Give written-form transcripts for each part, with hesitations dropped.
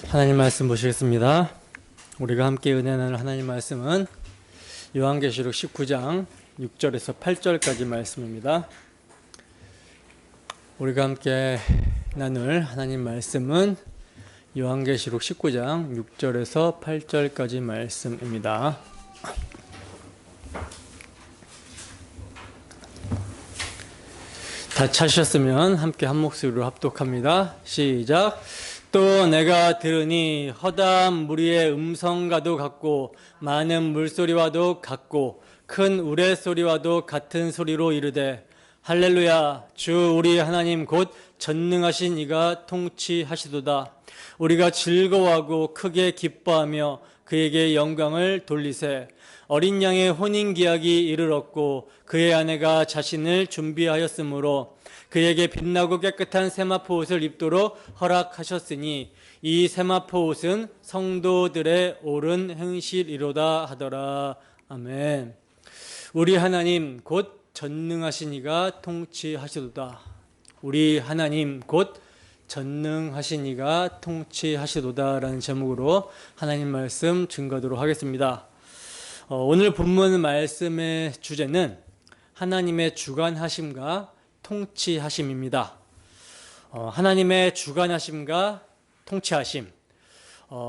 하나님 말씀 보시겠습니다. 우리가 함께 은혜 나눌 하나님 말씀은 요한계시록 19장 6절에서 8절까지 말씀입니다. 우리가 함께 나눌 하나님 말씀은 요한계시록 19장 6절에서 8절까지 말씀입니다. 다 찾으셨으면 함께 한 목소리로 합독합니다. 시작. 또 내가 들으니 허다한 무리의 음성과도 같고 많은 물소리와도 같고 큰 우레소리와도 같은 소리로 이르되 할렐루야 주 우리 하나님 곧 전능하신 이가 통치하시도다. 우리가 즐거워하고 크게 기뻐하며 그에게 영광을 돌리세. 어린 양의 혼인기약이 이르렀고 그의 아내가 자신을 준비하였으므로 그에게 빛나고 깨끗한 세마포 옷을 입도록 허락하셨으니 이 세마포 옷은 성도들의 옳은 행실이로다 하더라. 아멘. 우리 하나님 곧 전능하신 이가 통치하시도다. 우리 하나님 곧 전능하신 이가 통치하시도다 라는 제목으로 하나님 말씀 증거하도록 하겠습니다. 오늘 본문 말씀의 주제는 하나님의 주관하심과 통치하심입니다. 하나님의 주관하심과 통치하심.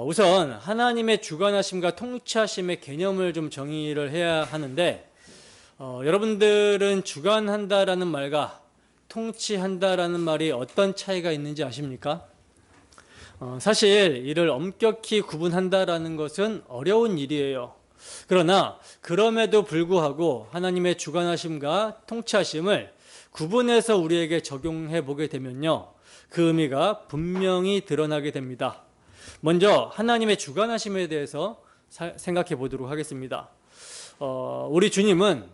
우선 하나님의 주관하심과 통치하심의 개념을 좀 정의를 해야 하는데 여러분들은 주관한다라는 말과 통치한다라는 말이 어떤 차이가 있는지 아십니까? 사실 이를 엄격히 구분한다라는 것은 어려운 일이에요. 그러나 그럼에도 불구하고 하나님의 주관하심과 통치하심을 구분해서 우리에게 적용해 보게 되면요, 그 의미가 분명히 드러나게 됩니다. 먼저 하나님의 주관하심에 대해서 생각해 보도록 하겠습니다. 우리 주님은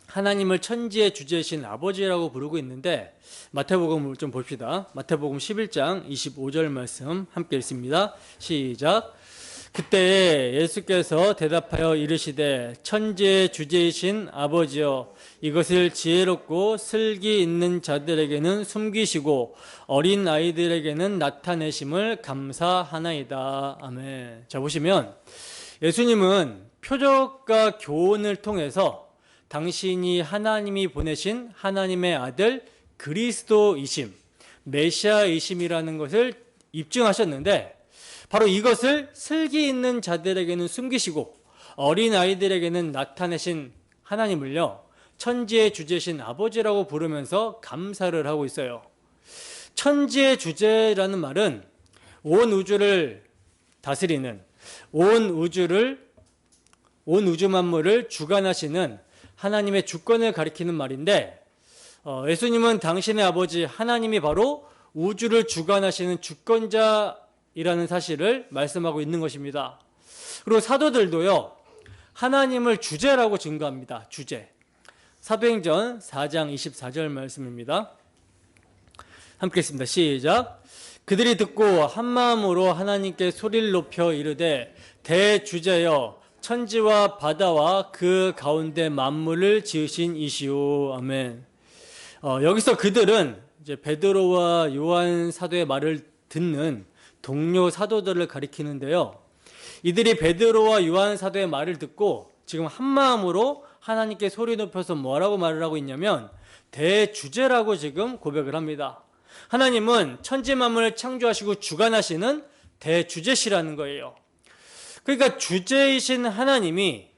하나님을 천지의 주제이신 아버지라고 부르고 있는데 마태복음을 좀 봅시다. 마태복음 11장 25절 말씀 함께 읽습니다. 시작. 그때 예수께서 대답하여 이르시되 천지의 주제이신 아버지여 이것을 지혜롭고 슬기 있는 자들에게는 숨기시고 어린 아이들에게는 나타내심을 감사하나이다. 아멘. 자, 보시면 예수님은 표적과 교훈을 통해서 당신이 하나님이 보내신 하나님의 아들 그리스도이심, 메시아이심이라는 것을 입증하셨는데 바로 이것을 슬기 있는 자들에게는 숨기시고 어린 아이들에게는 나타내신 하나님을요, 천지의 주제신 아버지라고 부르면서 감사를 하고 있어요. 천지의 주제라는 말은 온 우주를 다스리는, 온 우주 만물을 주관하시는 하나님의 주권을 가리키는 말인데 예수님은 당신의 아버지 하나님이 바로 우주를 주관하시는 주권자이라는 사실을 말씀하고 있는 것입니다. 그리고 사도들도요, 하나님을 주제라고 증거합니다. 주제. 사도행전 4장 24절 말씀입니다. 함께 읽습니다. 시작. 그들이 듣고 한마음으로 하나님께 소리를 높여 이르되 대주제여 천지와 바다와 그 가운데 만물을 지으신 이시오. 아멘. 여기서 그들은 이제 베드로와 요한 사도의 말을 듣는 동료 사도들을 가리키는데요. 이들이 베드로와 요한 사도의 말을 듣고 지금 한마음으로 하나님께 소리 높여서 뭐라고 말을 하고 있냐면 대주제라고 지금 고백을 합니다. 하나님은 천지 만물을 창조하시고 주관하시는 대주제시라는 거예요. 그러니까 주제이신 하나님이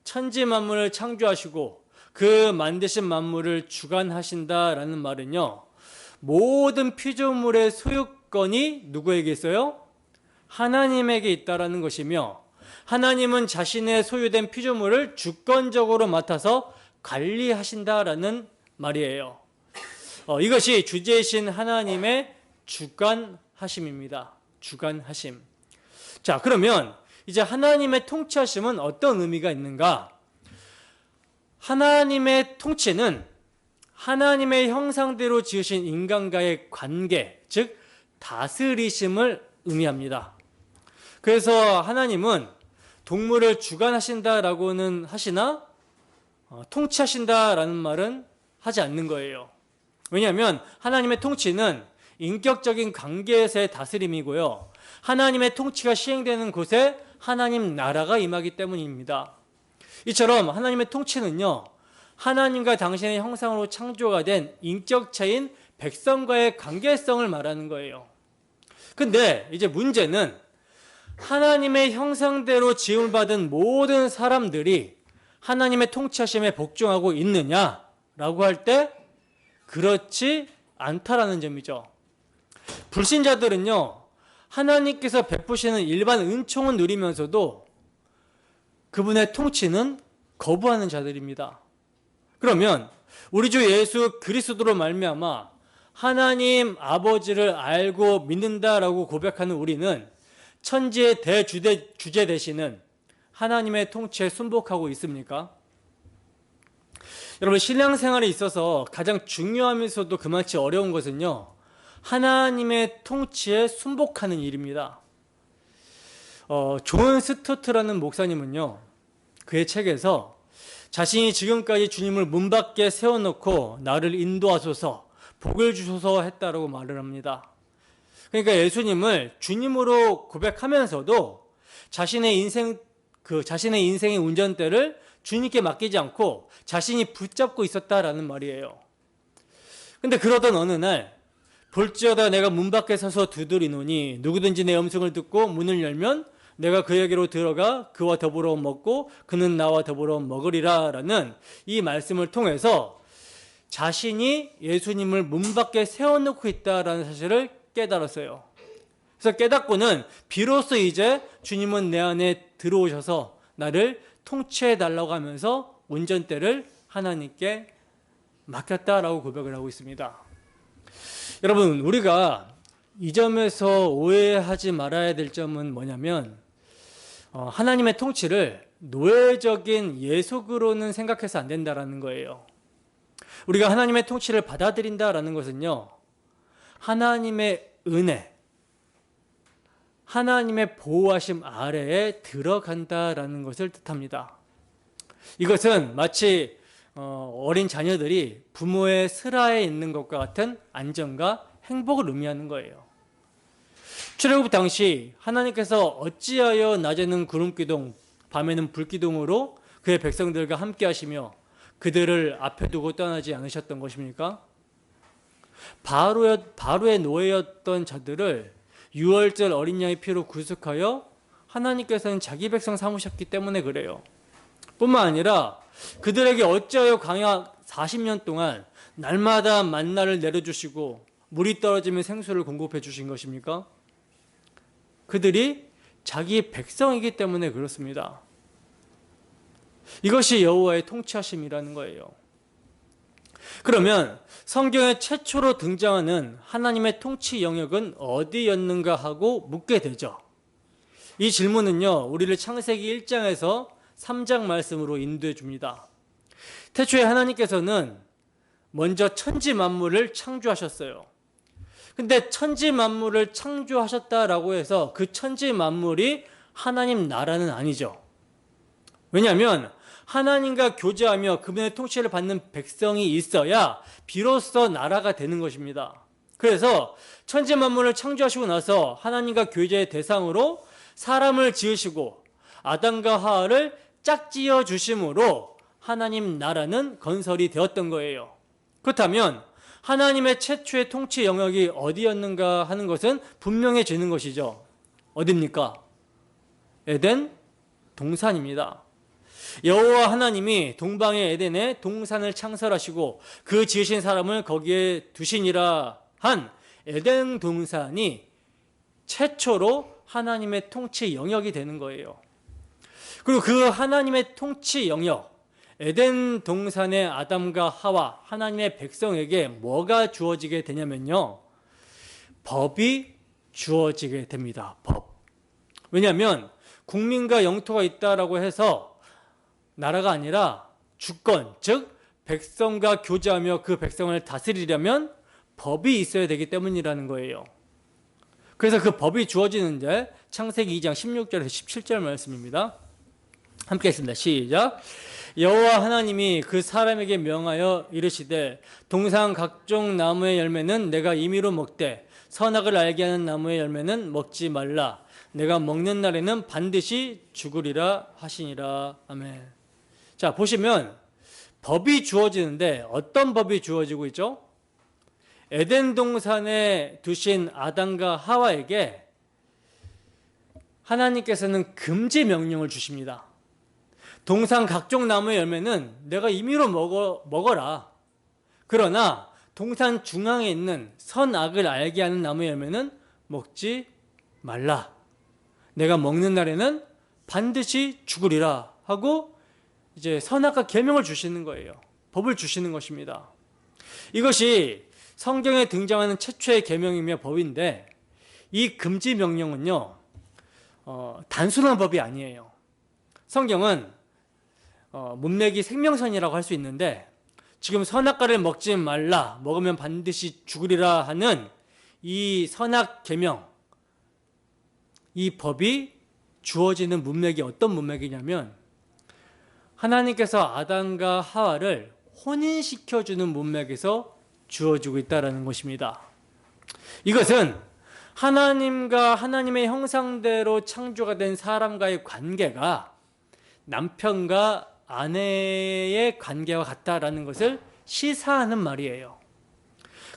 천지 만물을 창조하시고 그 만드신 만물을 주관하신다라는 말은요, 모든 피조물의 소유권이 누구에게 있어요? 하나님에게 있다라는 것이며 하나님은 자신의 소유된 피조물을 주권적으로 맡아서 관리하신다라는 말이에요. 이것이 주제이신 하나님의 주관하심입니다. 주관하심. 자, 그러면 이제 하나님의 통치하심은 어떤 의미가 있는가? 하나님의 통치는 하나님의 형상대로 지으신 인간과의 관계, 즉 다스리심을 의미합니다. 그래서 하나님은 동물을 주관하신다라고는 하시나 통치하신다라는 말은 하지 않는 거예요. 왜냐하면 하나님의 통치는 인격적인 관계에서의 다스림이고요, 하나님의 통치가 시행되는 곳에 하나님 나라가 임하기 때문입니다. 이처럼 하나님의 통치는요, 하나님과 당신의 형상으로 창조가 된 인격체인 백성과의 관계성을 말하는 거예요. 근데 이제 문제는 하나님의 형상대로 지음을 받은 모든 사람들이 하나님의 통치하심에 복종하고 있느냐라고 할 때 그렇지 않다라는 점이죠. 불신자들은요, 하나님께서 베푸시는 일반 은총은 누리면서도 그분의 통치는 거부하는 자들입니다. 그러면 우리 주 예수 그리스도로 말미암아 하나님 아버지를 알고 믿는다라고 고백하는 우리는 천지의 대주제 되시는 하나님의 통치에 순복하고 있습니까? 여러분, 신앙생활에 있어서 가장 중요하면서도 그만치 어려운 것은요, 하나님의 통치에 순복하는 일입니다. 존 스토트라는 목사님은요, 그의 책에서 자신이 지금까지 주님을 문 밖에 세워놓고 나를 인도하소서, 복을 주소서 했다라고 말을 합니다. 그러니까 예수님을 주님으로 고백하면서도 자신의 인생의 운전대를 주님께 맡기지 않고 자신이 붙잡고 있었다라는 말이에요. 근데 그러던 어느 날, 볼지어다 내가 문 밖에 서서 두드리노니 누구든지 내 음성을 듣고 문을 열면 내가 그에게로 들어가 그와 더불어 먹고 그는 나와 더불어 먹으리라 라는 이 말씀을 통해서 자신이 예수님을 문 밖에 세워놓고 있다라는 사실을 깨달았어요. 그래서 깨닫고는 비로소 이제 주님은 내 안에 들어오셔서 나를 통치해 달라고 하면서 운전대를 하나님께 맡겼다라고 고백을 하고 있습니다. 여러분, 우리가 이 점에서 오해하지 말아야 될 점은 뭐냐면 하나님의 통치를 노예적인 예속으로는 생각해서 안 된다라는 거예요. 우리가 하나님의 통치를 받아들인다라는 것은요, 하나님의 은혜, 하나님의 보호하심 아래에 들어간다라는 것을 뜻합니다. 이것은 마치 어린 자녀들이 부모의 슬하에 있는 것과 같은 안정과 행복을 의미하는 거예요. 출애굽 당시 하나님께서 어찌하여 낮에는 구름기둥, 밤에는 불기둥으로 그의 백성들과 함께 하시며 그들을 앞에 두고 떠나지 않으셨던 것입니까? 바로의 노예였던 자들을 유월절 어린 양의 피로 구속하여 하나님께서는 자기 백성 삼으셨기 때문에 그래요. 뿐만 아니라 그들에게 어찌하여 광야 40년 동안 날마다 만나를 내려주시고 물이 떨어지면 생수를 공급해 주신 것입니까? 그들이 자기 백성이기 때문에 그렇습니다. 이것이 여호와의 통치하심이라는 거예요. 그러면 성경에 최초로 등장하는 하나님의 통치 영역은 어디였는가 하고 묻게 되죠. 이 질문은요, 우리를 창세기 1장에서 3장 말씀으로 인도해 줍니다. 태초에 하나님께서는 먼저 천지 만물을 창조하셨어요. 근데 천지 만물을 창조하셨다라고 해서 그 천지 만물이 하나님 나라는 아니죠. 왜냐하면 하나님과 교제하며 그분의 통치를 받는 백성이 있어야 비로소 나라가 되는 것입니다. 그래서 천지 만물을 창조하시고 나서 하나님과 교제의 대상으로 사람을 지으시고 아담과 하와를 짝지어 주심으로 하나님 나라는 건설이 되었던 거예요. 그렇다면 하나님의 최초의 통치 영역이 어디였는가 하는 것은 분명해지는 것이죠. 어디입니까? 에덴 동산입니다. 여호와 하나님이 동방의 에덴에 동산을 창설하시고 그 지으신 사람을 거기에 두시니라 한 에덴 동산이 최초로 하나님의 통치 영역이 되는 거예요. 그리고 그 하나님의 통치 영역, 에덴 동산의 아담과 하와, 하나님의 백성에게 뭐가 주어지게 되냐면요, 법이 주어지게 됩니다. 법. 왜냐하면 국민과 영토가 있다라고 해서 나라가 아니라 주권, 즉 백성과 교제하며 그 백성을 다스리려면 법이 있어야 되기 때문이라는 거예요. 그래서 그 법이 주어지는 게 창세기 2장 16절에서 17절 말씀입니다. 함께 했습니다. 시작. 여호와 하나님이 그 사람에게 명하여 이르시되 동산 각종 나무의 열매는 내가 임의로 먹되 선악을 알게 하는 나무의 열매는 먹지 말라. 내가 먹는 날에는 반드시 죽으리라 하시니라. 아멘. 자, 보시면 법이 주어지는데 어떤 법이 주어지고 있죠? 에덴 동산에 두신 아담과 하와에게 하나님께서는 금지 명령을 주십니다. 동산 각종 나무의 열매는 내가 임의로 먹어라. 그러나 동산 중앙에 있는 선악을 알게 하는 나무의 열매는 먹지 말라. 내가 먹는 날에는 반드시 죽으리라 하고 이제 선악과 계명을 주시는 거예요. 법을 주시는 것입니다. 이것이 성경에 등장하는 최초의 계명이며 법인데 이 금지 명령은요, 단순한 법이 아니에요. 성경은 문맥이 생명선이라고 할 수 있는데 지금 선악과를 먹지 말라, 먹으면 반드시 죽으리라 하는 이 선악 계명, 이 법이 주어지는 문맥이 어떤 문맥이냐면 하나님께서 아담과 하와를 혼인시켜주는 문맥에서 주어지고 있다는 것입니다. 이것은 하나님과 하나님의 형상대로 창조가 된 사람과의 관계가 남편과 아내의 관계와 같다라는 것을 시사하는 말이에요.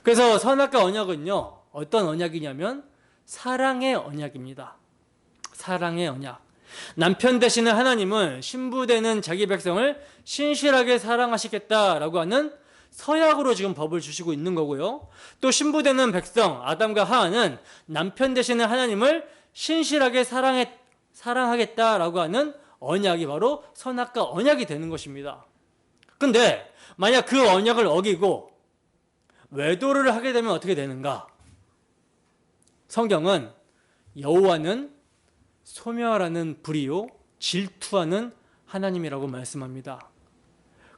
그래서 선악과 언약은요, 어떤 언약이냐면 사랑의 언약입니다. 사랑의 언약. 남편 되시는 하나님은 신부되는 자기 백성을 신실하게 사랑하시겠다라고 하는 서약으로 지금 법을 주시고 있는 거고요. 또 신부되는 백성 아담과 하와는 남편 되시는 하나님을 신실하게 사랑하겠다라고 하는 언약이 바로 선악과 언약이 되는 것입니다. 근데 만약 그 언약을 어기고 외도를 하게 되면 어떻게 되는가? 성경은 여호와는 소멸하는 불이요 질투하는 하나님이라고 말씀합니다.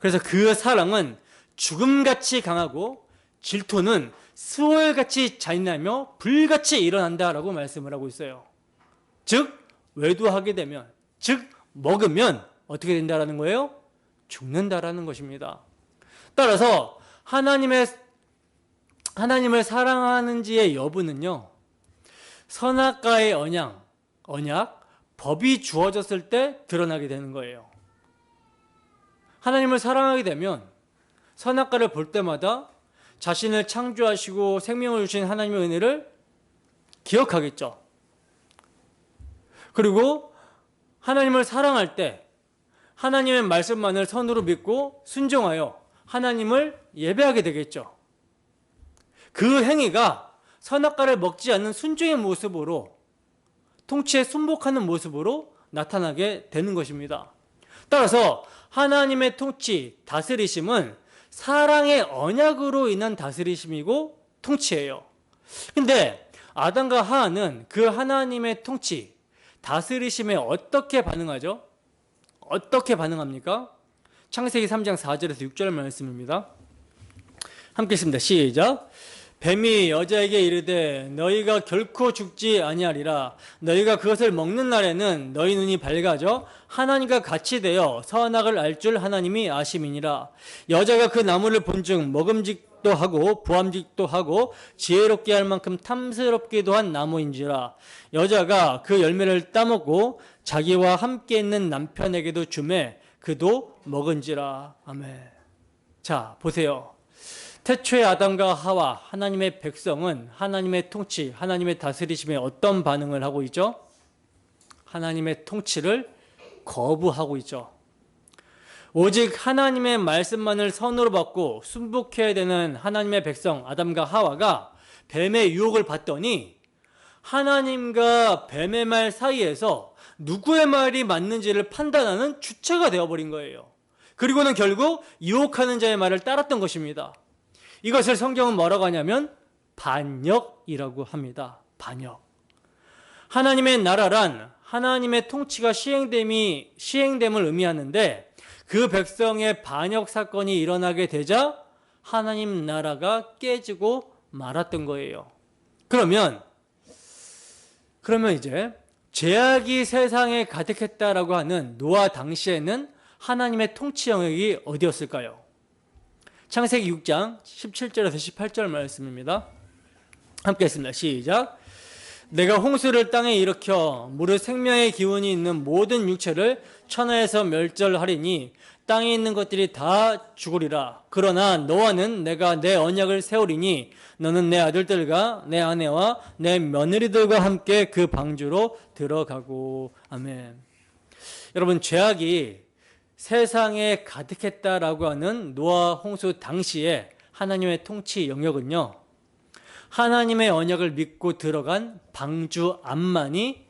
그래서 그 사랑은 죽음같이 강하고 질투는 수월같이 잔인하며 불같이 일어난다라고 말씀을 하고 있어요. 즉 외도하게 되면, 즉 먹으면 어떻게 된다라는 거예요? 죽는다라는 것입니다. 따라서 하나님을 사랑하는지의 여부는요, 선악과의 언약, 법이 주어졌을 때 드러나게 되는 거예요. 하나님을 사랑하게 되면 선악과를 볼 때마다 자신을 창조하시고 생명을 주신 하나님의 은혜를 기억하겠죠. 그리고 하나님을 사랑할 때 하나님의 말씀만을 선으로 믿고 순종하여 하나님을 예배하게 되겠죠. 그 행위가 선악과를 먹지 않는 순종의 모습으로, 통치에 순복하는 모습으로 나타나게 되는 것입니다. 따라서 하나님의 통치, 다스리심은 사랑의 언약으로 인한 다스리심이고 통치예요. 근데 아담과 하와는 그 하나님의 통치, 다스리심에 어떻게 반응하죠? 어떻게 반응합니까? 창세기 3장 4절에서 6절 말씀입니다. 함께 읽습니다. 시작. 뱀이 여자에게 이르되 너희가 결코 죽지 아니하리라. 너희가 그것을 먹는 날에는 너희 눈이 밝아져 하나님과 같이 되어 선악을 알 줄 하나님이 아심이니라. 여자가 그 나무를 본즉 먹음직도 하고 보암직도 하고 지혜롭게 할 만큼 탐스럽기도 한 나무인지라. 여자가 그 열매를 따먹고 자기와 함께 있는 남편에게도 주매 그도 먹은지라. 아멘. 자, 보세요. 태초의 아담과 하와, 하나님의 백성은 하나님의 통치, 하나님의 다스리심에 어떤 반응을 하고 있죠? 하나님의 통치를 거부하고 있죠. 오직 하나님의 말씀만을 선으로 받고 순복해야 되는 하나님의 백성 아담과 하와가 뱀의 유혹을 받더니 하나님과 뱀의 말 사이에서 누구의 말이 맞는지를 판단하는 주체가 되어버린 거예요. 그리고는 결국 유혹하는 자의 말을 따랐던 것입니다. 이것을 성경은 뭐라고 하냐면 반역이라고 합니다. 반역. 하나님의 나라란 하나님의 통치가 시행됨을 의미하는데 그 백성의 반역 사건이 일어나게 되자 하나님 나라가 깨지고 말았던 거예요. 그러면 이제 죄악이 세상에 가득했다라고 하는 노아 당시에는 하나님의 통치 영역이 어디였을까요? 창세기 6장 17절에서 18절 말씀입니다. 함께 했습니다. 시작. 내가 홍수를 땅에 일으켜 무릇 생명의 기운이 있는 모든 육체를 천하에서 멸절하리니 땅에 있는 것들이 다 죽으리라. 그러나 너와는 내가 내 언약을 세우리니 너는 내 아들들과 내 아내와 내 며느리들과 함께 그 방주로 들어가고. 아멘. 여러분, 죄악이 세상에 가득했다라고 하는 노아 홍수 당시에 하나님의 통치 영역은요, 하나님의 언약을 믿고 들어간 방주 안만이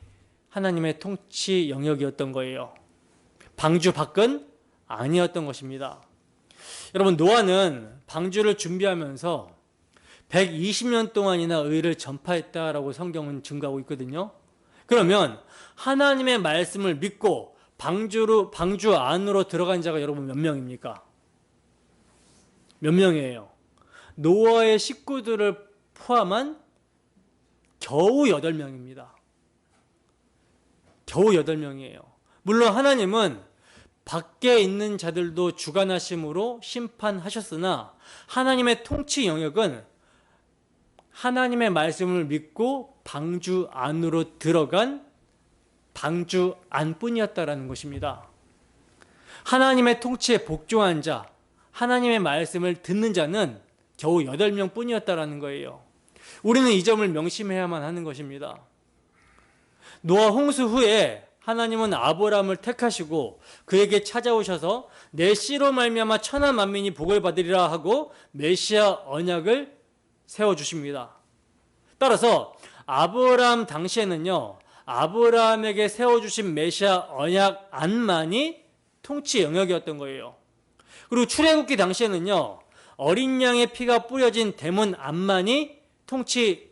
하나님의 통치 영역이었던 거예요. 방주 밖은 아니었던 것입니다. 여러분, 노아는 방주를 준비하면서 120년 동안이나 의를 전파했다라고 성경은 증거하고 있거든요. 그러면 하나님의 말씀을 믿고 방주 안으로 들어간 자가 여러분 몇 명입니까? 몇 명이에요? 노아의 식구들을 포함한 겨우 8명입니다. 겨우 8명이에요. 물론 하나님은 밖에 있는 자들도 주관하심으로 심판하셨으나 하나님의 통치 영역은 하나님의 말씀을 믿고 방주 안으로 들어간 방주 안뿐이었다라는 것입니다. 하나님의 통치에 복종한 자, 하나님의 말씀을 듣는 자는 겨우 8명 뿐이었다라는 거예요. 우리는 이 점을 명심해야만 하는 것입니다. 노아 홍수 후에 하나님은 아브라함을 택하시고 그에게 찾아오셔서 내 씨로 말미암아 천하 만민이 복을 받으리라 하고 메시아 언약을 세워주십니다. 따라서 아브라함 당시에는요, 아브라함에게 세워주신 메시아 언약 안만이 통치 영역이었던 거예요. 그리고 출애굽기 당시에는요, 어린 양의 피가 뿌려진 대문 안만이 통치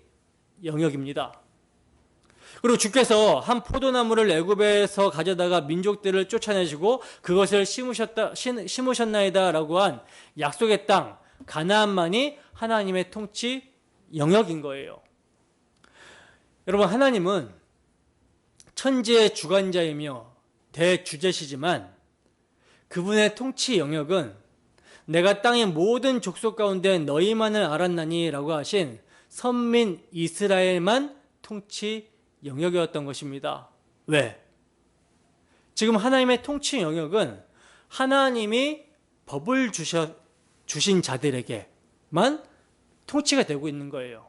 영역입니다. 그리고 주께서 한 포도나무를 애굽에서 가져다가 민족들을 쫓아내시고 그것을 심으셨나이다 라고 한 약속의 땅 가나안만이 하나님의 통치 영역인 거예요. 여러분, 하나님은 천지의 주관자이며 대주제시지만 그분의 통치 영역은 내가 땅의 모든 족속 가운데 너희만을 알았나니 라고 하신 선민 이스라엘만 통치 영역이었던 것입니다. 왜? 지금 하나님의 통치 영역은 하나님이 법을 주신 자들에게만 통치가 되고 있는 거예요.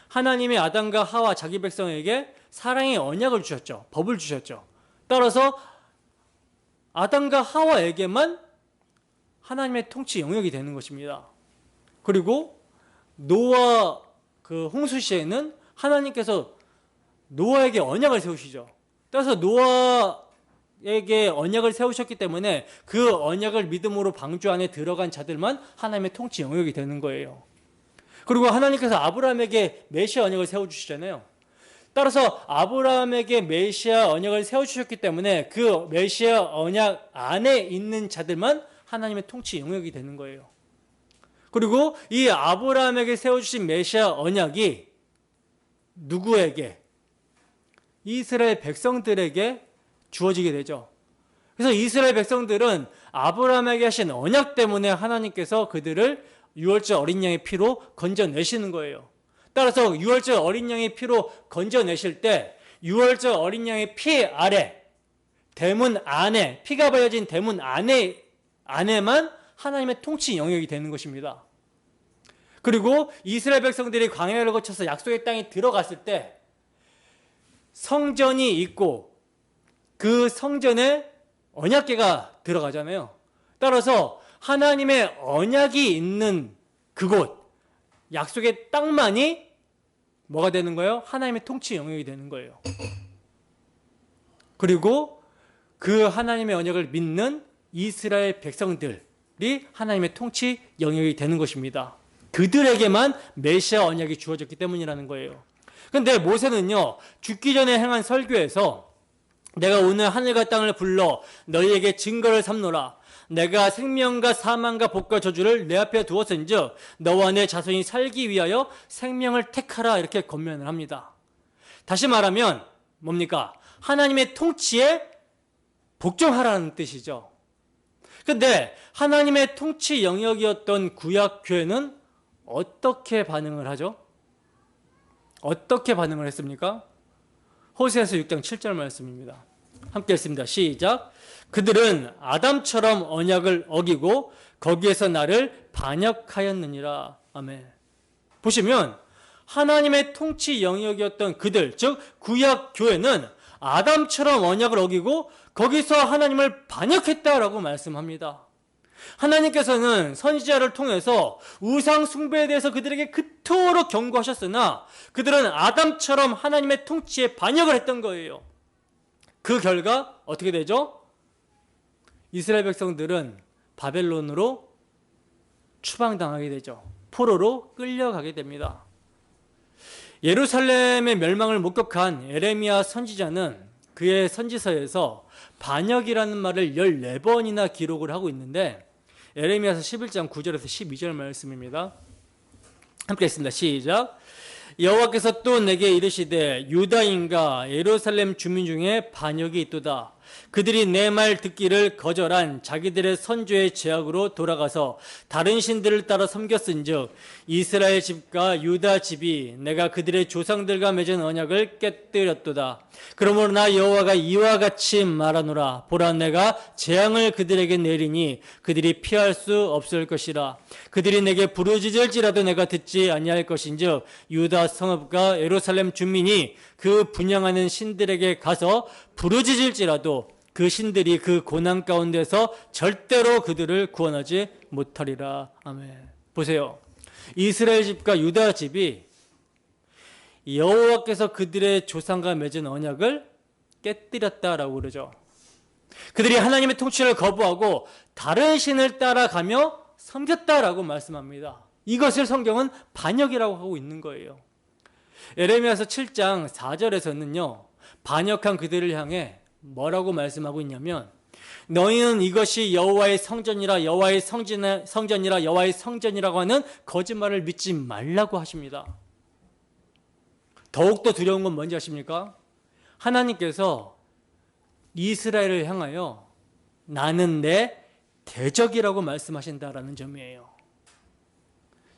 하나님이 아담과 하와 자기 백성에게 사랑의 언약을 주셨죠. 법을 주셨죠. 따라서 아담과 하와에게만 하나님의 통치 영역이 되는 것입니다. 그리고 노아 그 홍수 시에는 하나님께서 노아에게 언약을 세우시죠. 따라서 노아에게 언약을 세우셨기 때문에 그 언약을 믿음으로 방주 안에 들어간 자들만 하나님의 통치 영역이 되는 거예요. 그리고 하나님께서 아브라함에게 메시아 언약을 세워주시잖아요. 따라서 아브라함에게 메시아 언약을 세워주셨기 때문에 그 메시아 언약 안에 있는 자들만 하나님의 통치 영역이 되는 거예요. 그리고 이 아브라함에게 세워주신 메시아 언약이 누구에게? 이스라엘 백성들에게 주어지게 되죠. 그래서 이스라엘 백성들은 아브라함에게 하신 언약 때문에 하나님께서 그들을 유월절 어린 양의 피로 건져내시는 거예요. 따라서 유월절 어린 양의 피로 건져내실 때 유월절 어린 양의 피 아래, 대문 안에, 피가 발려진 대문 안에만 하나님의 통치 영역이 되는 것입니다. 그리고 이스라엘 백성들이 광야를 거쳐서 약속의 땅에 들어갔을 때 성전이 있고 그 성전에 언약궤가 들어가잖아요. 따라서 하나님의 언약이 있는 그곳, 약속의 땅만이 뭐가 되는 거예요? 하나님의 통치 영역이 되는 거예요. 그리고 그 하나님의 언약을 믿는 이스라엘 백성들이 하나님의 통치 영역이 되는 것입니다. 그들에게만 메시아 언약이 주어졌기 때문이라는 거예요. 그런데 모세는요, 죽기 전에 행한 설교에서 내가 오늘 하늘과 땅을 불러 너희에게 증거를 삼노라. 내가 생명과 사망과 복과 저주를 내 앞에 두었은즉 너와 내 자손이 살기 위하여 생명을 택하라, 이렇게 권면을 합니다. 다시 말하면 뭡니까? 하나님의 통치에 복종하라는 뜻이죠. 그런데 하나님의 통치 영역이었던 구약 교회는 어떻게 반응을 하죠? 어떻게 반응을 했습니까? 호세아서 6장 7절 말씀입니다. 함께 읽습니다. 시작. 그들은 아담처럼 언약을 어기고 거기에서 나를 반역하였느니라. 아멘. 보시면 하나님의 통치 영역이었던 그들, 즉 구약 교회는 아담처럼 언약을 어기고 거기서 하나님을 반역했다라고 말씀합니다. 하나님께서는 선지자를 통해서 우상 숭배에 대해서 그들에게 그토록 경고하셨으나 그들은 아담처럼 하나님의 통치에 반역을 했던 거예요. 그 결과 어떻게 되죠? 이스라엘 백성들은 바벨론으로 추방당하게 되죠. 포로로 끌려가게 됩니다. 예루살렘의 멸망을 목격한 에레미야 선지자는 그의 선지서에서 반역이라는 말을 14번이나 기록을 하고 있는데 에레미야서 11장 9절에서 12절 말씀입니다. 함께 읽습니다. 시작. 여호와께서 또 내게 이르시되 유다인과 예루살렘 주민 중에 반역이 있도다. 그들이 내 말 듣기를 거절한 자기들의 선조의 죄악으로 돌아가서 다른 신들을 따라 섬겼은즉 이스라엘 집과 유다 집이 내가 그들의 조상들과 맺은 언약을 깨뜨렸도다. 그러므로 나 여호와가 이와 같이 말하노라. 보라, 내가 재앙을 그들에게 내리니 그들이 피할 수 없을 것이라. 그들이 내게 부르짖을지라도 내가 듣지 아니할 것인즉 유다 성읍과 예루살렘 주민이 그 분향하는 신들에게 가서 부르짖을지라도 그 신들이 그 고난 가운데서 절대로 그들을 구원하지 못하리라. 아멘. 보세요. 이스라엘 집과 유다 집이 여호와께서 그들의 조상과 맺은 언약을 깨뜨렸다라고 그러죠. 그들이 하나님의 통치를 거부하고 다른 신을 따라가며 섬겼다라고 말씀합니다. 이것을 성경은 반역이라고 하고 있는 거예요. 에레미야서 7장 4절에서는요. 반역한 그들을 향해 뭐라고 말씀하고 있냐면 너희는 이것이 여호와의 성전이라 여호와의 성전이라 여호와의 성전이라고 하는 거짓말을 믿지 말라고 하십니다. 더욱더 두려운 건 뭔지 아십니까? 하나님께서 이스라엘을 향하여 나는 내 대적이라고 말씀하신다라는 점이에요.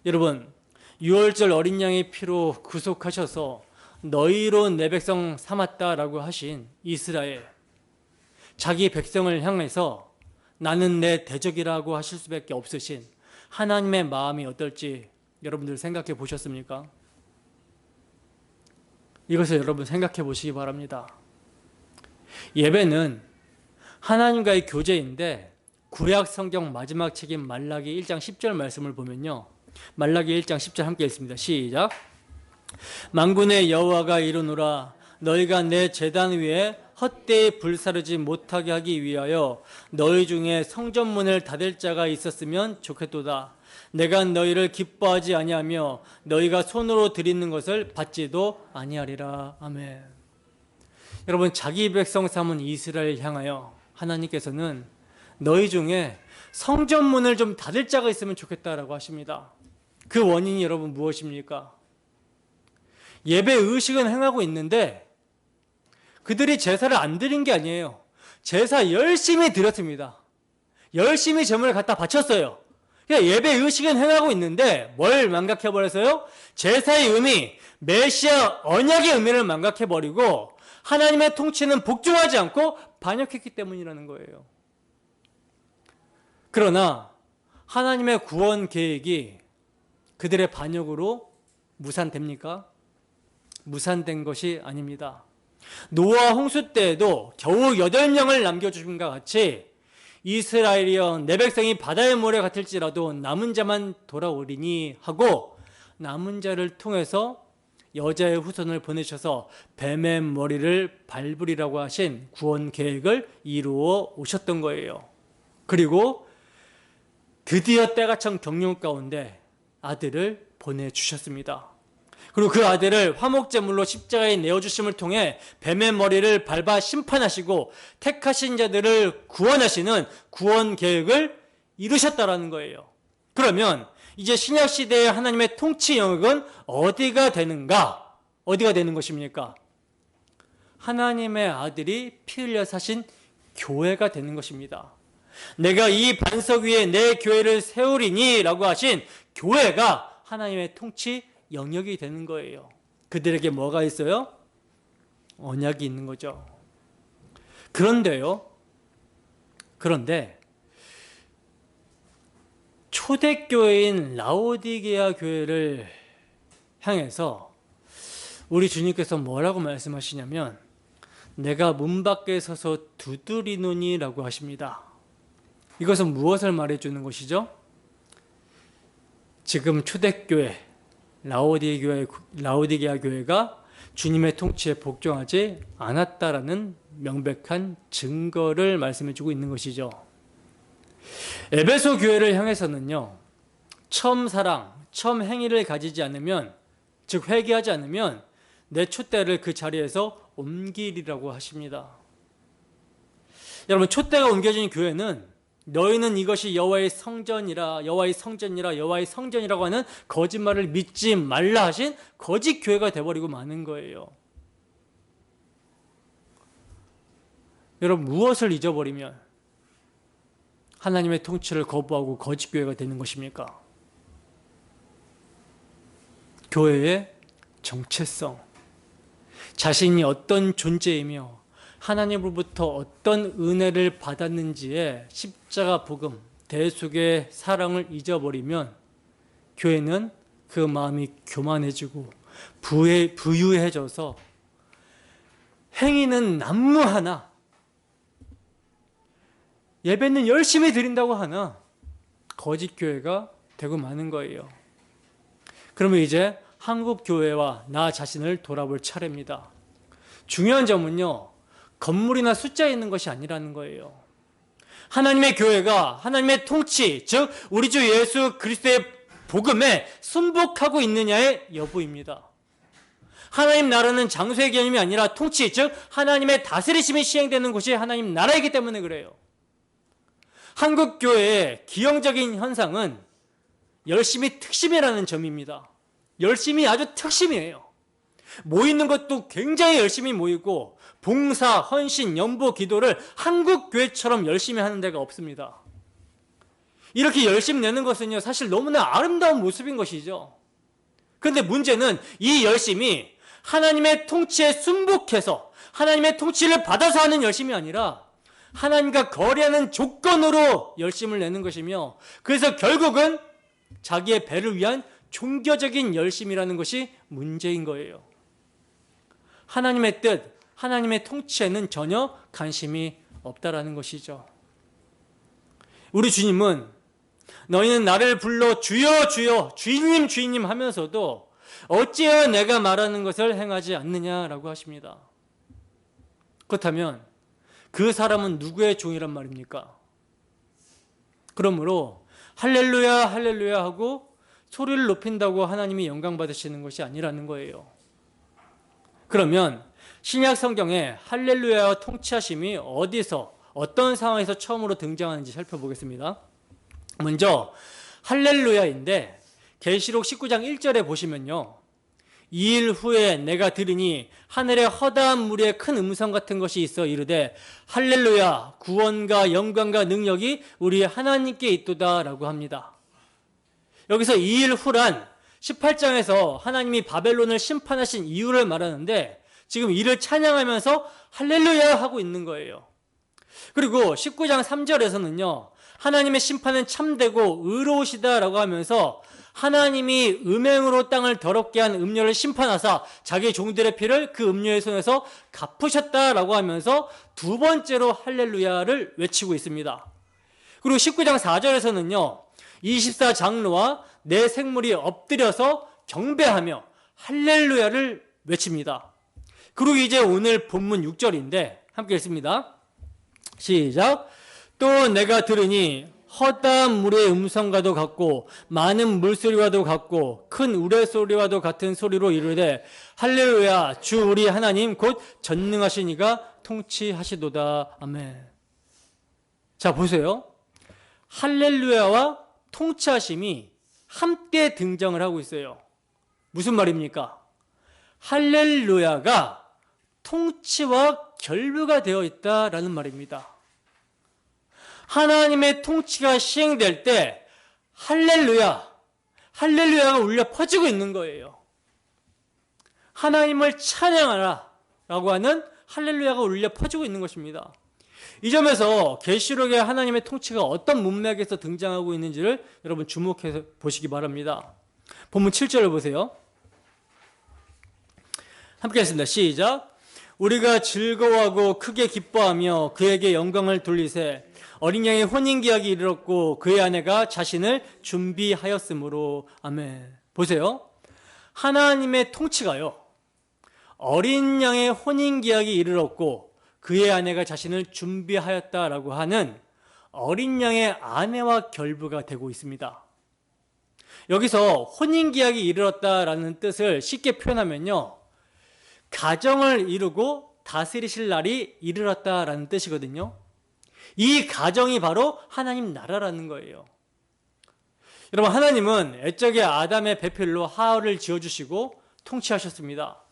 여러분, 유월절 어린 양의 피로 구속하셔서 너희로 내 백성 삼았다라고 하신 이스라엘, 자기 백성을 향해서 나는 내 대적이라고 하실 수밖에 없으신 하나님의 마음이 어떨지 여러분들 생각해 보셨습니까? 이것을 여러분 생각해 보시기 바랍니다. 예배는 하나님과의 교제인데 구약 성경 마지막 책인 말라기 1장 10절 말씀을 보면요. 말라기 1장 10절 함께 읽습니다. 시작. 만군의 여호와가 이르노라. 너희가 내 제단 위에 헛되이 불사르지 못하게 하기 위하여 너희 중에 성전문을 닫을 자가 있었으면 좋겠도다. 내가 너희를 기뻐하지 아니하며 너희가 손으로 드리는 것을 받지도 아니하리라. 아멘. 여러분, 자기 백성 삼은 이스라엘 향하여 하나님께서는 너희 중에 성전문을 좀 닫을 자가 있으면 좋겠다라고 하십니다. 그 원인이 여러분 무엇입니까? 예배 의식은 행하고 있는데 그들이 제사를 안 드린 게 아니에요. 제사 열심히 드렸습니다. 열심히 제물을 갖다 바쳤어요. 예배 의식은 행하고 있는데 뭘 망각해버려서요? 제사의 의미, 메시아 언약의 의미를 망각해버리고 하나님의 통치는 복종하지 않고 반역했기 때문이라는 거예요. 그러나 하나님의 구원 계획이 그들의 반역으로 무산됩니까? 무산된 것이 아닙니다. 노아 홍수 때에도 겨우 8명을 남겨주신과 같이 이스라엘이여 내 백성이 바다의 모래 같을지라도 남은 자만 돌아오리니 하고 남은 자를 통해서 여자의 후손을 보내셔서 뱀의 머리를 밟으리라고 하신 구원 계획을 이루어 오셨던 거예요. 그리고 드디어 때가 찬 경륜 가운데 아들을 보내주셨습니다. 그리고 그 아들을 화목제물로 십자가에 내어주심을 통해 뱀의 머리를 밟아 심판하시고 택하신 자들을 구원하시는 구원 계획을 이루셨다라는 거예요. 그러면 이제 신약시대의 하나님의 통치 영역은 어디가 되는가? 어디가 되는 것입니까? 하나님의 아들이 피 흘려 사신 교회가 되는 것입니다. 내가 이 반석 위에 내 교회를 세우리니 라고 하신 교회가 하나님의 통치 영역이 되는 거예요. 그들에게 뭐가 있어요? 언약이 있는 거죠. 그런데 초대교회인 라오디게아 교회를 향해서 우리 주님께서 뭐라고 말씀하시냐면 내가 문 밖에 서서 두드리노니 라고 하십니다. 이것은 무엇을 말해주는 것이죠? 지금 초대교회 라오디게아 교회가 주님의 통치에 복종하지 않았다라는 명백한 증거를 말씀해주고 있는 것이죠. 에베소 교회를 향해서는요, 처음 사랑, 처음 행위를 가지지 않으면, 즉 회개하지 않으면 내 촛대를 그 자리에서 옮기리라고 하십니다. 여러분, 촛대가 옮겨진 교회는 너희는 이것이 여호와의 성전이라고 하는 거짓말을 믿지 말라 하신 거짓 교회가 되어버리고 마는 거예요. 여러분, 무엇을 잊어버리면 하나님의 통치를 거부하고 거짓 교회가 되는 것입니까? 교회의 정체성, 자신이 어떤 존재이며 하나님으로부터 어떤 은혜를 받았는지의 십자가 복음, 대속의 사랑을 잊어버리면 교회는 그 마음이 교만해지고 부유해져서 행위는 난무하나 예배는 열심히 드린다고 하나 거짓 교회가 되고 마는 거예요. 그러면 이제 한국 교회와 나 자신을 돌아볼 차례입니다. 중요한 점은요, 건물이나 숫자에 있는 것이 아니라는 거예요. 하나님의 교회가 하나님의 통치, 즉 우리 주 예수 그리스도의 복음에 순복하고 있느냐의 여부입니다. 하나님 나라는 장소의 개념이 아니라 통치, 즉 하나님의 다스리심이 시행되는 곳이 하나님 나라이기 때문에 그래요. 한국 교회의 기형적인 현상은 열심히 특심이라는 점입니다. 열심히 아주 특심이에요. 모이는 것도 굉장히 열심히 모이고 봉사, 헌신, 연보, 기도를 한국 교회처럼 열심히 하는 데가 없습니다. 이렇게 열심히 내는 것은요, 사실 너무나 아름다운 모습인 것이죠. 그런데 문제는 이 열심이 하나님의 통치에 순복해서 하나님의 통치를 받아서 하는 열심이 아니라 하나님과 거래하는 조건으로 열심을 내는 것이며, 그래서 결국은 자기의 배를 위한 종교적인 열심이라는 것이 문제인 거예요. 하나님의 뜻, 하나님의 통치에는 전혀 관심이 없다라는 것이죠. 우리 주님은 너희는 나를 불러 주여 주여 주인님 주인님 하면서도 어찌하여 내가 말하는 것을 행하지 않느냐라고 하십니다. 그렇다면 그 사람은 누구의 종이란 말입니까? 그러므로 할렐루야 할렐루야 하고 소리를 높인다고 하나님이 영광 받으시는 것이 아니라는 거예요. 그러면 신약 성경에 할렐루야와 통치하심이 어디서 어떤 상황에서 처음으로 등장하는지 살펴보겠습니다. 먼저 할렐루야인데 계시록 19장 1절에 보시면요, 2일 후에 내가 들으니 하늘에 허다한 무리의 큰 음성 같은 것이 있어 이르되 할렐루야 구원과 영광과 능력이 우리 하나님께 있도다 라고 합니다. 여기서 2일 후란 18장에서 하나님이 바벨론을 심판하신 이유를 말하는데 지금 이를 찬양하면서 할렐루야 하고 있는 거예요. 그리고 19장 3절에서는요, 하나님의 심판은 참되고 의로우시다라고 하면서 하나님이 음행으로 땅을 더럽게 한 음료를 심판하사 자기 종들의 피를 그 음료의 손에서 갚으셨다라고 하면서 두 번째로 할렐루야를 외치고 있습니다. 그리고 19장 4절에서는요, 24장로와 네 생물이 엎드려서 경배하며 할렐루야를 외칩니다. 그리고 이제 오늘 본문 6절인데 함께 읽습니다. 시작. 또 내가 들으니 허다한 물의 음성과도 같고 많은 물소리와도 같고 큰 우레소리와도 같은 소리로 이르되 할렐루야 주 우리 하나님 곧 전능하신 이가 통치하시도다. 아멘. 자, 보세요. 할렐루야와 통치하심이 함께 등장을 하고 있어요. 무슨 말입니까? 할렐루야가 통치와 결부가 되어 있다라는 말입니다. 하나님의 통치가 시행될 때 할렐루야가 울려 퍼지고 있는 거예요. 하나님을 찬양하라 라고 하는 할렐루야가 울려 퍼지고 있는 것입니다. 이 점에서 계시록에 하나님의 통치가 어떤 문맥에서 등장하고 있는지를 여러분 주목해서 보시기 바랍니다. 본문 7절을 보세요. 함께 하겠습니다. 시작. 우리가 즐거워하고 크게 기뻐하며 그에게 영광을 돌리세. 어린 양의 혼인기약이 이르렀고 그의 아내가 자신을 준비하였으므로. 아멘. 보세요. 하나님의 통치가요, 어린 양의 혼인기약이 이르렀고 그의 아내가 자신을 준비하였다라고 하는 어린 양의 아내와 결부가 되고 있습니다. 여기서 혼인기약이 이르렀다라는 뜻을 쉽게 표현하면요, 가정을 이루고 다스리실 날이 이르렀다라는 뜻이거든요. 이 가정이 바로 하나님 나라라는 거예요. 여러분, 하나님은 애적에 아담의 배필로 하와를 지어주시고 통치하셨습니다.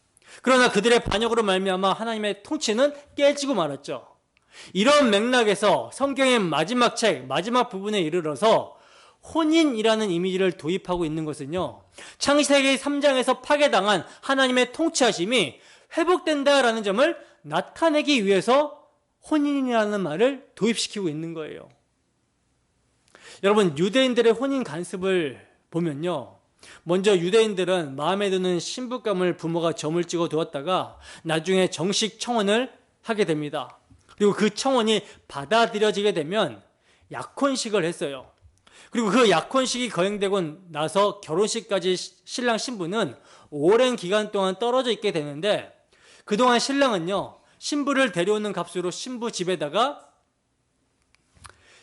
그러나 그들의 반역으로 말미암아 하나님의 통치는 깨지고 말았죠. 이런 맥락에서 성경의 마지막 책, 마지막 부분에 이르러서 혼인이라는 이미지를 도입하고 있는 것은요, 창세기 3장에서 파괴당한 하나님의 통치하심이 회복된다라는 점을 나타내기 위해서 혼인이라는 말을 도입시키고 있는 거예요. 여러분, 유대인들의 혼인 관습을 보면요, 먼저 유대인들은 마음에 드는 신부감을 부모가 점을 찍어 두었다가 나중에 정식 청혼을 하게 됩니다. 그리고 그 청혼이 받아들여지게 되면 약혼식을 했어요. 그리고 그 약혼식이 거행되고 나서 결혼식까지 신랑 신부는 오랜 기간 동안 떨어져 있게 되는데, 그동안 신랑은요, 신부를 데려오는 값으로 신부 집에다가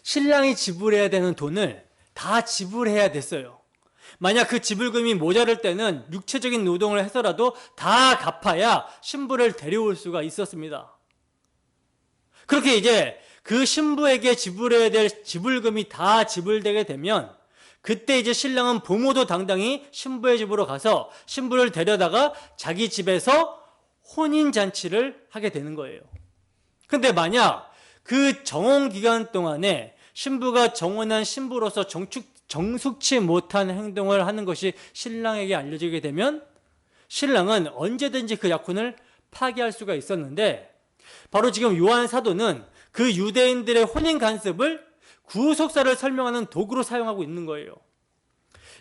신랑이 지불해야 되는 돈을 다 지불해야 됐어요. 만약 그 지불금이 모자랄 때는 육체적인 노동을 해서라도 다 갚아야 신부를 데려올 수가 있었습니다. 그렇게 이제 그 신부에게 지불해야 될 지불금이 다 지불되게 되면 그때 이제 신랑은 부모도 당당히 신부의 집으로 가서 신부를 데려다가 자기 집에서 혼인잔치를 하게 되는 거예요. 근데 만약 그 정혼 기간 동안에 신부가 정혼한 신부로서 정숙치 못한 행동을 하는 것이 신랑에게 알려지게 되면 신랑은 언제든지 그 약혼을 파기할 수가 있었는데, 바로 지금 요한 사도는 그 유대인들의 혼인 간섭을 구속사를 설명하는 도구로 사용하고 있는 거예요.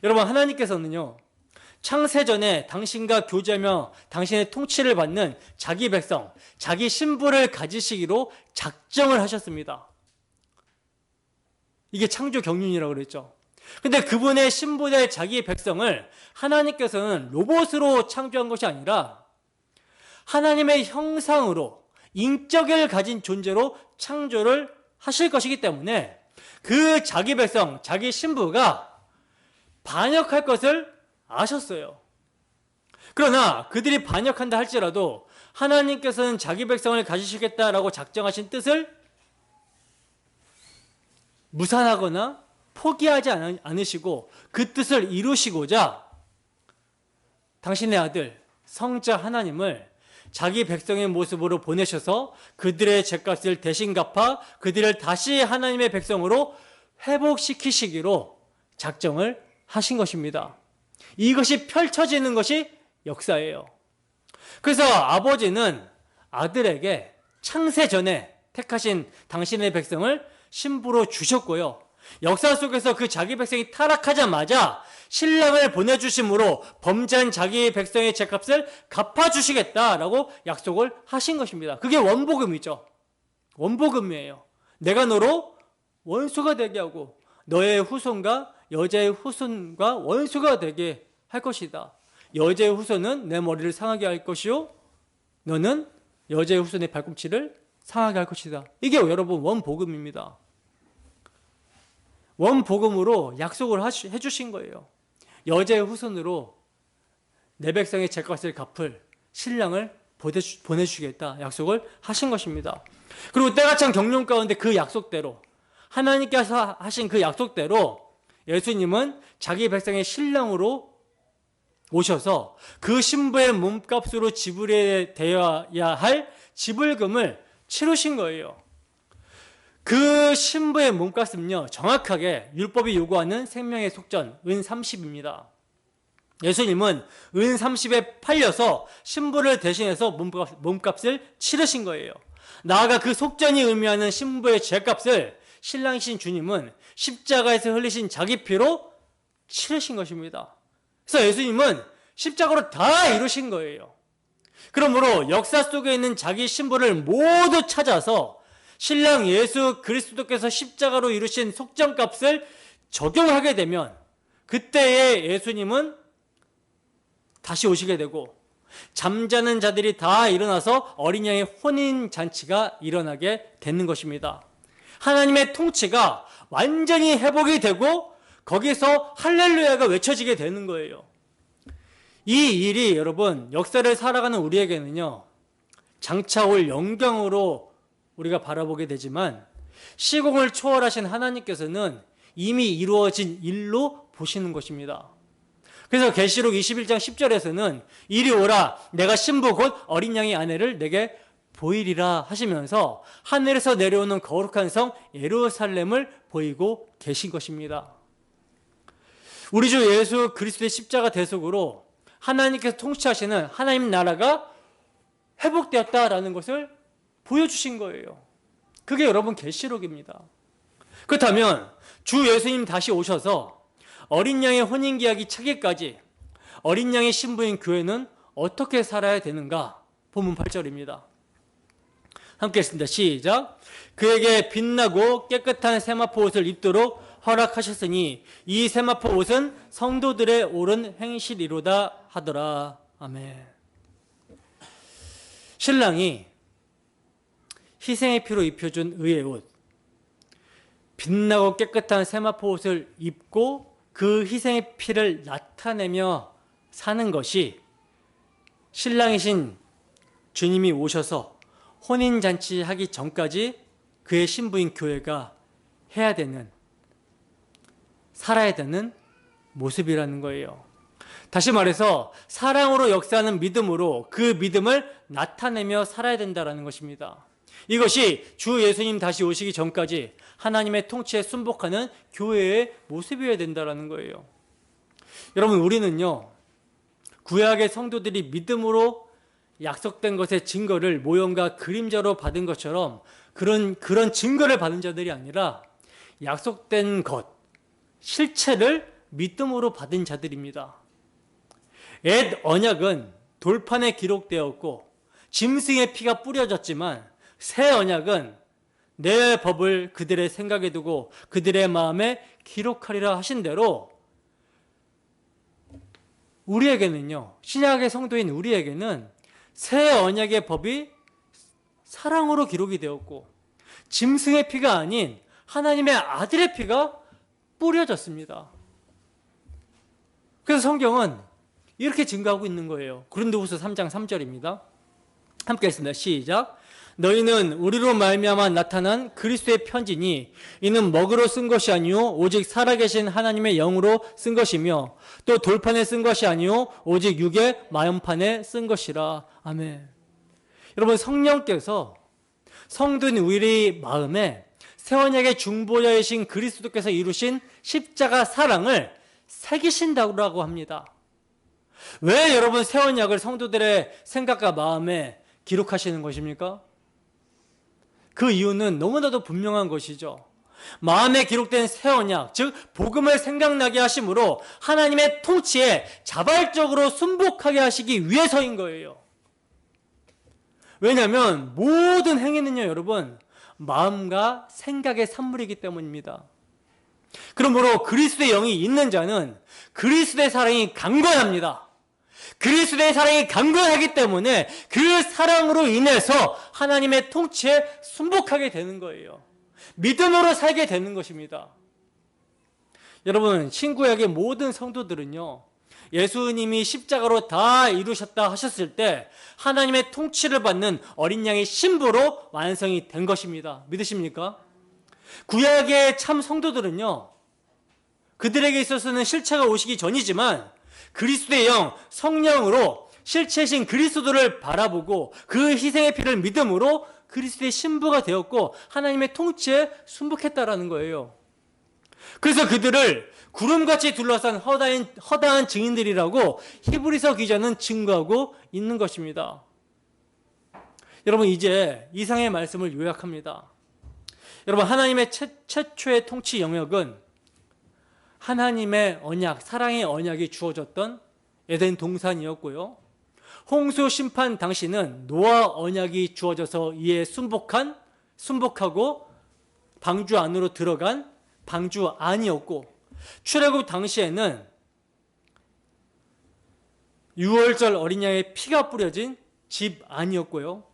여러분, 하나님께서는요, 창세전에 당신과 교제하며 당신의 통치를 받는 자기 백성, 자기 신부를 가지시기로 작정을 하셨습니다. 이게 창조 경륜이라고 그랬죠. 근데 그분의 신부될 자기 백성을 하나님께서는 로봇으로 창조한 것이 아니라 하나님의 형상으로 인격을 가진 존재로 창조를 하실 것이기 때문에 그 자기 백성, 자기 신부가 반역할 것을 아셨어요. 그러나 그들이 반역한다 할지라도 하나님께서는 자기 백성을 가지시겠다라고 작정하신 뜻을 무산하거나 포기하지 않으시고 그 뜻을 이루시고자 당신의 아들 성자 하나님을 자기 백성의 모습으로 보내셔서 그들의 죄값을 대신 갚아 그들을 다시 하나님의 백성으로 회복시키시기로 작정을 하신 것입니다. 이것이 펼쳐지는 것이 역사예요. 그래서 아버지는 아들에게 창세전에 택하신 당신의 백성을 신부로 주셨고요, 역사 속에서 그 자기 백성이 타락하자마자 신랑을 보내주심으로 범죄한 자기 백성의 죄값을 갚아주시겠다라고 약속을 하신 것입니다. 그게 원복음이죠. 원복음이에요. 내가 너로 원수가 되게 하고 너의 후손과 여자의 후손과 원수가 되게 할 것이다. 여자의 후손은 내 머리를 상하게 할 것이요, 너는 여자의 후손의 발꿈치를 상하게 할 것이다. 이게 여러분 원복음입니다. 원복음으로 약속을 해주신 거예요. 여자의 후손으로 내 백성의 죄값을 갚을 신랑을 보내주시겠다 약속을 하신 것입니다. 그리고 때가 찬 경륜 가운데 그 약속대로, 하나님께서 하신 그 약속대로 예수님은 자기 백성의 신랑으로 오셔서 그 신부의 몸값으로 지불해야 할 지불금을 치르신 거예요. 그 신부의 몸값은요, 정확하게 율법이 요구하는 생명의 속전 은 30입니다. 예수님은 은 30에 팔려서 신부를 대신해서 몸값을 치르신 거예요. 나아가 그 속전이 의미하는 신부의 죄값을 신랑이신 주님은 십자가에서 흘리신 자기 피로 치르신 것입니다. 그래서 예수님은 십자가로 다 이루신 거예요. 그러므로 역사 속에 있는 자기 신부를 모두 찾아서 신랑 예수 그리스도께서 십자가로 이루신 속전값을 적용하게 되면 그때의 예수님은 다시 오시게 되고 잠자는 자들이 다 일어나서 어린 양의 혼인잔치가 일어나게 되는 것입니다. 하나님의 통치가 완전히 회복이 되고 거기서 할렐루야가 외쳐지게 되는 거예요. 이 일이 여러분 역사를 살아가는 우리에게는요 장차 올 영광으로 우리가 바라보게 되지만 시공을 초월하신 하나님께서는 이미 이루어진 일로 보시는 것입니다. 그래서 계시록 21장 10절에서는 이리 오라 내가 신부 곧 어린 양의 아내를 내게 보이리라 하시면서 하늘에서 내려오는 거룩한 성 예루살렘을 보이고 계신 것입니다. 우리 주 예수 그리스도의 십자가 대속으로 하나님께서 통치하시는 하나님 나라가 회복되었다라는 것을 보여주신 거예요. 그게 여러분 계시록입니다. 그렇다면 주 예수님 다시 오셔서 어린 양의 혼인계약이 차기까지 어린 양의 신부인 교회는 어떻게 살아야 되는가? 본문 8절입니다. 함께 했습니다. 시작. 그에게 빛나고 깨끗한 세마포 옷을 입도록 허락하셨으니 이 세마포 옷은 성도들의 옳은 행실이로다 하더라. 아멘. 신랑이 희생의 피로 입혀준 의의 옷, 빛나고 깨끗한 세마포 옷을 입고 그 희생의 피를 나타내며 사는 것이 신랑이신 주님이 오셔서 혼인잔치 하기 전까지 그의 신부인 교회가 해야 되는, 살아야 되는 모습이라는 거예요. 다시 말해서 사랑으로 역사하는 믿음으로 그 믿음을 나타내며 살아야 된다는 것입니다. 이것이 주 예수님 다시 오시기 전까지 하나님의 통치에 순복하는 교회의 모습이어야 된다는 거예요. 여러분, 우리는요 구약의 성도들이 믿음으로 약속된 것의 증거를 모형과 그림자로 받은 것처럼 그런 증거를 받은 자들이 아니라 약속된 것, 실체를 믿음으로 받은 자들입니다. 옛 언약은 돌판에 기록되었고 짐승의 피가 뿌려졌지만 새 언약은 내 법을 그들의 생각에 두고 그들의 마음에 기록하리라 하신 대로 우리에게는요, 신약의 성도인 우리에게는 새 언약의 법이 사랑으로 기록이 되었고 짐승의 피가 아닌 하나님의 아들의 피가 뿌려졌습니다. 그래서 성경은 이렇게 증거하고 있는 거예요. 고린도후서 3장 3절입니다. 함께 했습니다. 시작. 너희는 우리로 말미암아 나타난 그리스도의 편지니 이는 먹으로 쓴 것이 아니요 오직 살아계신 하나님의 영으로 쓴 것이며 또 돌판에 쓴 것이 아니요 오직 육의 마음판에 쓴 것이라. 아멘. 여러분, 성령께서 성도인 우리 마음에 새 언약의 중보자이신 그리스도께서 이루신 십자가 사랑을 새기신다고 합니다. 왜 여러분 새 언약을 성도들의 생각과 마음에 기록하시는 것입니까? 그 이유는 너무나도 분명한 것이죠. 마음에 기록된 새 언약, 즉 복음을 생각나게 하심으로 하나님의 통치에 자발적으로 순복하게 하시기 위해서인 거예요. 왜냐하면 모든 행위는요 여러분 마음과 생각의 산물이기 때문입니다. 그러므로 그리스도의 영이 있는 자는 그리스도의 사랑이 강건합니다. 그리스도의 사랑이 강건하기 때문에 그 사랑으로 인해서 하나님의 통치에 순복하게 되는 거예요. 믿음으로 살게 되는 것입니다. 여러분, 신구약의 모든 성도들은요 예수님이 십자가로 다 이루셨다 하셨을 때 하나님의 통치를 받는 어린 양의 신부로 완성이 된 것입니다. 믿으십니까? 구약의 참 성도들은요 그들에게 있어서는 실체가 오시기 전이지만 그리스도의 영, 성령으로 실체이신 그리스도를 바라보고 그 희생의 피를 믿음으로 그리스도의 신부가 되었고 하나님의 통치에 순복했다라는 거예요. 그래서 그들을 구름같이 둘러싼 허다한 증인들이라고 히브리서 기자는 증거하고 있는 것입니다. 여러분, 이제 이상의 말씀을 요약합니다. 여러분, 하나님의 최초의 통치 영역은 하나님의 언약, 사랑의 언약이 주어졌던 에덴 동산이었고요. 홍수 심판 당시는 노아 언약이 주어져서 이에 순복하고 방주 안으로 들어간 방주 안이었고, 출애굽 당시에는 유월절 어린 양의 피가 뿌려진 집 안이었고요.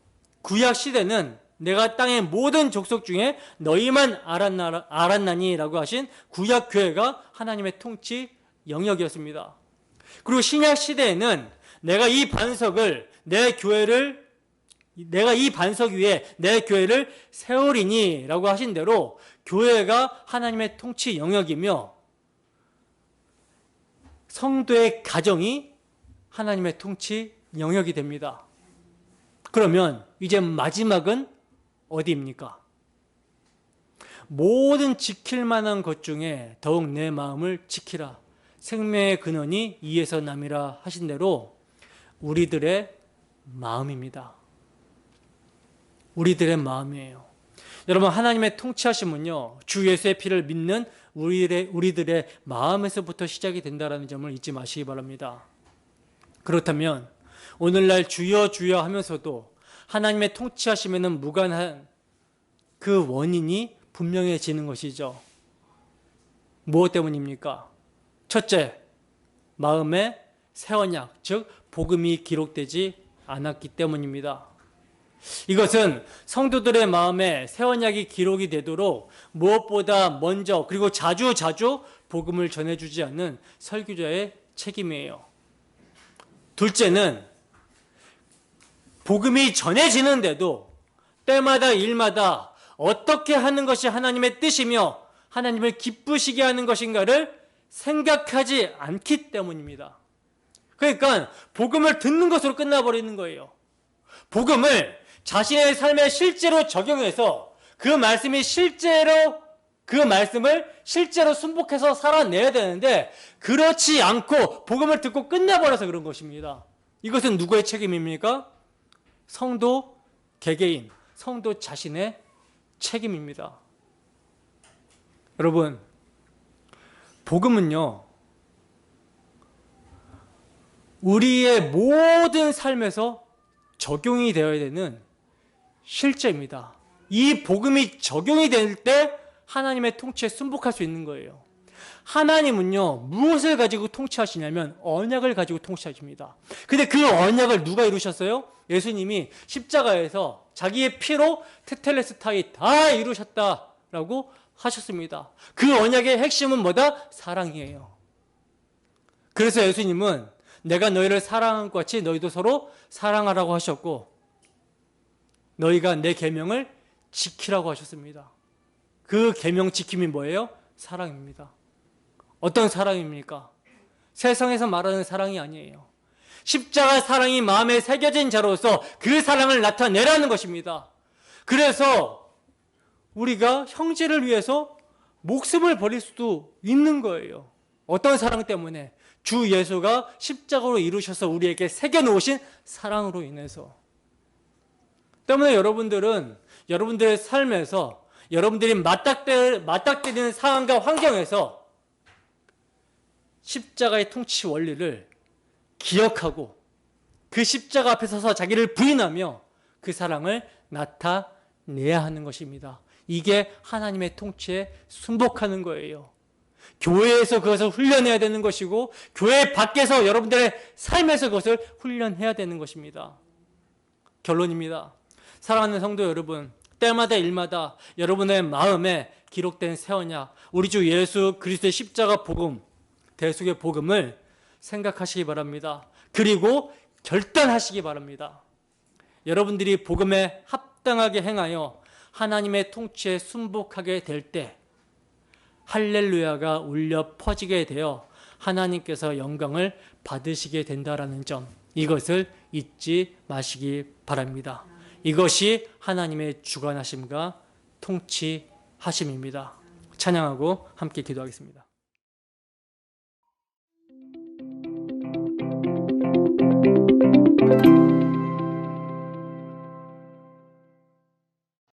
구약 시대는 내가 땅의 모든 족속 중에 너희만 알았나니라고 하신 구약 교회가 하나님의 통치 영역이었습니다. 그리고 신약 시대에는 내가 이 반석 위에 내 교회를 세우리니라고 하신 대로 교회가 하나님의 통치 영역이며 성도의 가정이 하나님의 통치 영역이 됩니다. 그러면 이제 마지막은 어디입니까? 모든 지킬 만한 것 중에 더욱 내 마음을 지키라. 생명의 근원이 이에서 남이라 하신 대로 우리들의 마음입니다. 우리들의 마음이에요. 여러분, 하나님의 통치하심은요, 주 예수의 피를 믿는 우리들의 마음에서부터 시작이 된다는 점을 잊지 마시기 바랍니다. 그렇다면 오늘날 주여 주여 하면서도 하나님의 통치하심에는 무관한 그 원인이 분명해지는 것이죠. 무엇 때문입니까? 첫째, 마음의 새 언약, 즉 복음이 기록되지 않았기 때문입니다. 이것은 성도들의 마음에 새 언약이 기록이 되도록 무엇보다 먼저 그리고 자주 복음을 전해주지 않는 설교자의 책임이에요. 둘째는 복음이 전해지는데도 때마다 일마다 어떻게 하는 것이 하나님의 뜻이며 하나님을 기쁘시게 하는 것인가를 생각하지 않기 때문입니다. 그러니까 복음을 듣는 것으로 끝나버리는 거예요. 복음을 자신의 삶에 실제로 적용해서 그 말씀을 실제로 순복해서 살아내야 되는데 그렇지 않고 복음을 듣고 끝내버려서 그런 것입니다. 이것은 누구의 책임입니까? 성도 개개인, 성도 자신의 책임입니다. 여러분, 복음은요, 우리의 모든 삶에서 적용이 되어야 되는 실제입니다. 이 복음이 적용이 될 때 하나님의 통치에 순복할 수 있는 거예요. 하나님은요, 무엇을 가지고 통치하시냐면 언약을 가지고 통치하십니다. 근데 그 언약을 누가 이루셨어요? 예수님이 십자가에서 자기의 피로 테텔레스타이 다 이루셨다라고 하셨습니다. 그 언약의 핵심은 뭐다? 사랑이에요. 그래서 예수님은 내가 너희를 사랑한 것 같이 너희도 서로 사랑하라고 하셨고 너희가 내 계명을 지키라고 하셨습니다. 그 계명 지킴이 뭐예요? 사랑입니다. 어떤 사랑입니까? 세상에서 말하는 사랑이 아니에요. 십자가 사랑이 마음에 새겨진 자로서 그 사랑을 나타내라는 것입니다. 그래서 우리가 형제를 위해서 목숨을 버릴 수도 있는 거예요. 어떤 사랑 때문에? 주 예수가 십자가로 이루셔서 우리에게 새겨놓으신 사랑으로 인해서. 때문에 여러분들은 여러분들의 삶에서 여러분들이 맞닥뜨리는 상황과 환경에서 십자가의 통치 원리를 기억하고 그 십자가 앞에 서서 자기를 부인하며 그 사랑을 나타내야 하는 것입니다. 이게 하나님의 통치에 순복하는 거예요. 교회에서 그것을 훈련해야 되는 것이고 교회 밖에서 여러분들의 삶에서 그것을 훈련해야 되는 것입니다. 결론입니다. 사랑하는 성도 여러분, 때마다 일마다 여러분의 마음에 기록된 새 언약, 우리 주 예수 그리스도의 십자가 복음, 대속의 복음을 생각하시기 바랍니다. 그리고 결단하시기 바랍니다. 여러분들이 복음에 합당하게 행하여 하나님의 통치에 순복하게 될 때 할렐루야가 울려 퍼지게 되어 하나님께서 영광을 받으시게 된다라는 점, 이것을 잊지 마시기 바랍니다. 이것이 하나님의 주관하심과 통치하심입니다. 찬양하고 함께 기도하겠습니다.